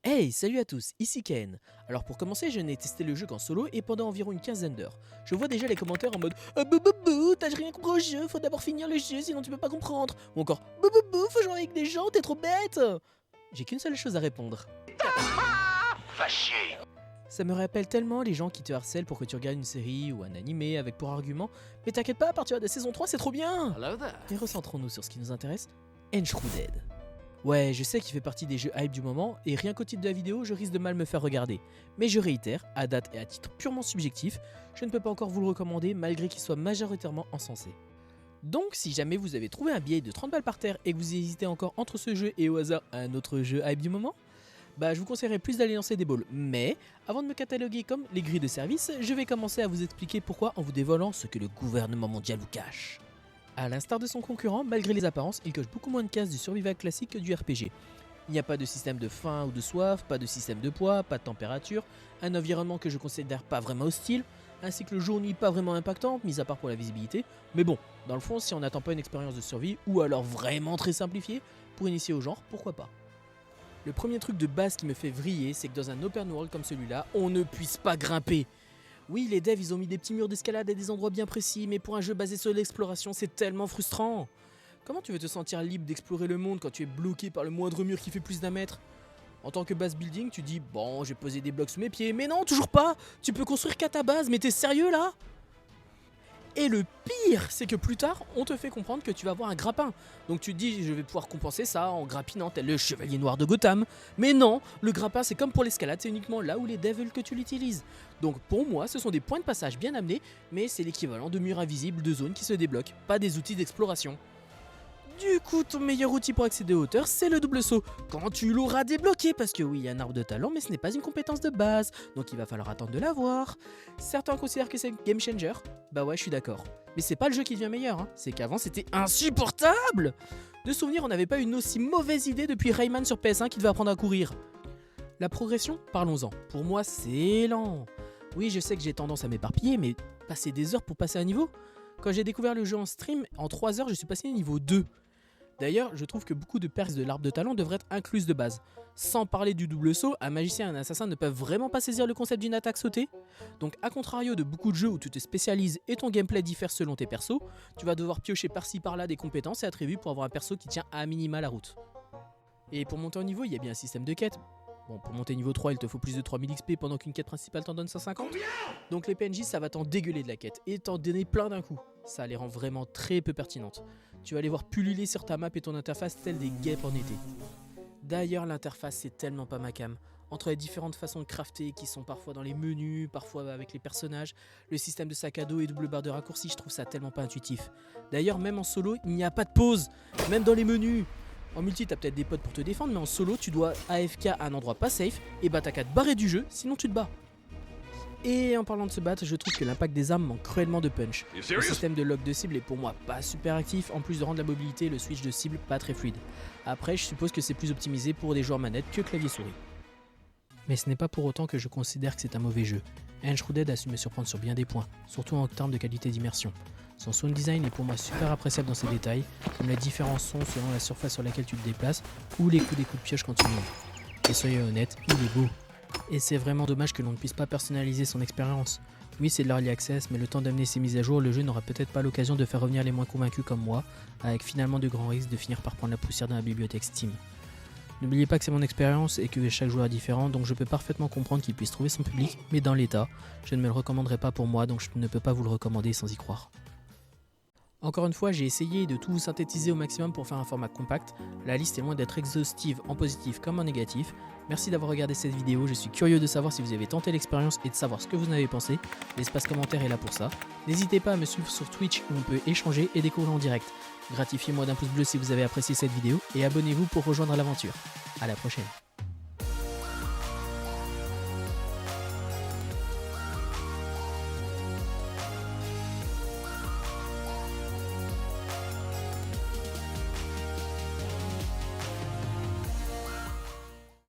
Hey, salut à tous, ici Ken. Alors pour commencer, je n'ai testé le jeu qu'en solo et pendant environ une quinzaine d'heures. Je vois déjà les commentaires en mode bou bou bou, t'as rien compris au jeu, faut d'abord finir le jeu sinon tu peux pas comprendre. Ou encore bou bou bou, faut jouer avec des gens, t'es trop bête. J'ai qu'une seule chose à répondre. Fâché. Ça me rappelle tellement les gens qui te harcèlent pour que tu regardes une série ou un animé avec pour argument mais t'inquiète pas, à partir de la saison 3 c'est trop bien. Hello there. Mais recentrons-nous sur ce qui nous intéresse, Enshrouded. Ouais, je sais qu'il fait partie des jeux hype du moment, et rien qu'au titre de la vidéo, je risque de mal me faire regarder. Mais je réitère, à date et à titre purement subjectif, je ne peux pas encore vous le recommander malgré qu'il soit majoritairement encensé. Donc si jamais vous avez trouvé un billet de 30 balles par terre et que vous hésitez encore entre ce jeu et au hasard un autre jeu hype du moment, bah je vous conseillerais plus d'aller lancer des balls. Mais avant de me cataloguer comme les grilles de service, je vais commencer à vous expliquer pourquoi en vous dévoilant ce que le gouvernement mondial vous cache. A l'instar de son concurrent, malgré les apparences, il coche beaucoup moins de cases du survival classique que du RPG. Il n'y a pas de système de faim ou de soif, pas de système de poids, pas de température, un environnement que je considère pas vraiment hostile, un cycle jour-nuit pas vraiment impactant, mis à part pour la visibilité, mais bon, dans le fond, si on n'attend pas une expérience de survie, ou alors vraiment très simplifiée, pour initier au genre, pourquoi pas. Le premier truc de base qui me fait vriller, c'est que dans un open world comme celui-là, on ne puisse pas grimper. Oui, les devs, ils ont mis des petits murs d'escalade à des endroits bien précis, mais pour un jeu basé sur l'exploration, c'est tellement frustrant. Comment tu veux te sentir libre d'explorer le monde quand tu es bloqué par le moindre mur qui fait plus d'un mètre? En tant que base building, tu dis, bon, j'ai posé des blocs sous mes pieds, mais non, toujours pas. Tu peux construire qu'à ta base, mais t'es sérieux là? Et le pire, c'est que plus tard, on te fait comprendre que tu vas avoir un grappin. Donc tu te dis, je vais pouvoir compenser ça en grappinant tel le chevalier noir de Gotham. Mais non, le grappin c'est comme pour l'escalade, c'est uniquement là où les devs veulent que tu l'utilises. Donc pour moi, ce sont des points de passage bien amenés, mais c'est l'équivalent de murs invisibles de zones qui se débloquent, pas des outils d'exploration. Du coup, ton meilleur outil pour accéder aux hauteurs, c'est le double saut. Quand tu l'auras débloqué, parce que oui, il y a un arbre de talent, mais ce n'est pas une compétence de base, donc il va falloir attendre de l'avoir. Certains considèrent que c'est game changer. Bah ouais, je suis d'accord. Mais c'est pas le jeu qui devient meilleur, hein. C'est qu'avant c'était insupportable. De souvenir, on n'avait pas une aussi mauvaise idée depuis Rayman sur PS1 qui devait apprendre à courir. La progression, parlons-en. Pour moi, c'est lent. Oui, je sais que j'ai tendance à m'éparpiller, mais passer des heures pour passer un niveau. Quand j'ai découvert le jeu en stream, en 3 heures, je suis passé au niveau 2. D'ailleurs, je trouve que beaucoup de perks de l'arbre de talent devraient être incluses de base. Sans parler du double saut, un magicien et un assassin ne peuvent vraiment pas saisir le concept d'une attaque sautée. Donc à contrario de beaucoup de jeux où tu te spécialises et ton gameplay diffère selon tes persos, tu vas devoir piocher par-ci par-là des compétences et attributs pour avoir un perso qui tient à minima la route. Et pour monter au niveau, il y a bien un système de quête. Bon, pour monter niveau 3, il te faut plus de 3000 XP pendant qu'une quête principale t'en donne 150. Donc les PNJ, ça va t'en dégueuler de la quête et t'en donner plein d'un coup. Ça les rend vraiment très peu pertinentes. Tu vas les voir pulluler sur ta map et ton interface telle des guêpes en été. D'ailleurs, l'interface, c'est tellement pas ma cam. Entre les différentes façons de crafter qui sont parfois dans les menus, parfois avec les personnages, le système de sac à dos et double barre de raccourci, je trouve ça tellement pas intuitif. D'ailleurs, même en solo, il n'y a pas de pause, même dans les menus. En multi, t'as peut-être des potes pour te défendre, mais en solo, tu dois AFK à un endroit pas safe, et bah t'as qu'à te barrer du jeu, sinon tu te bats. Et en parlant de se battre, je trouve que l'impact des armes manque cruellement de punch. Le système de lock de cible est pour moi pas super actif, en plus de rendre la mobilité et le switch de cible pas très fluide. Après, je suppose que c'est plus optimisé pour des joueurs manettes que clavier-souris. Mais ce n'est pas pour autant que je considère que c'est un mauvais jeu. Enshrouded a su me surprendre sur bien des points, surtout en termes de qualité d'immersion. Son sound design est pour moi super appréciable dans ses détails, comme les différents sons selon la surface sur laquelle tu te déplaces, ou les coups des coups de pioche quand tu montes. Et soyez honnête, il est beau. Et c'est vraiment dommage que l'on ne puisse pas personnaliser son expérience. Oui, c'est de l'early access, mais le temps d'amener ses mises à jour, le jeu n'aura peut-être pas l'occasion de faire revenir les moins convaincus comme moi, avec finalement de grands risques de finir par prendre la poussière dans la bibliothèque Steam. N'oubliez pas que c'est mon expérience et que chaque joueur est différent, donc je peux parfaitement comprendre qu'il puisse trouver son public, mais dans l'état, je ne me le recommanderai pas pour moi, donc je ne peux pas vous le recommander sans y croire. Encore une fois, j'ai essayé de tout vous synthétiser au maximum pour faire un format compact. La liste est loin d'être exhaustive en positif comme en négatif. Merci d'avoir regardé cette vidéo, je suis curieux de savoir si vous avez tenté l'expérience et de savoir ce que vous en avez pensé. L'espace commentaire est là pour ça. N'hésitez pas à me suivre sur Twitch où on peut échanger et découvrir en direct. Gratifiez-moi d'un pouce bleu si vous avez apprécié cette vidéo et abonnez-vous pour rejoindre l'aventure. A la prochaine.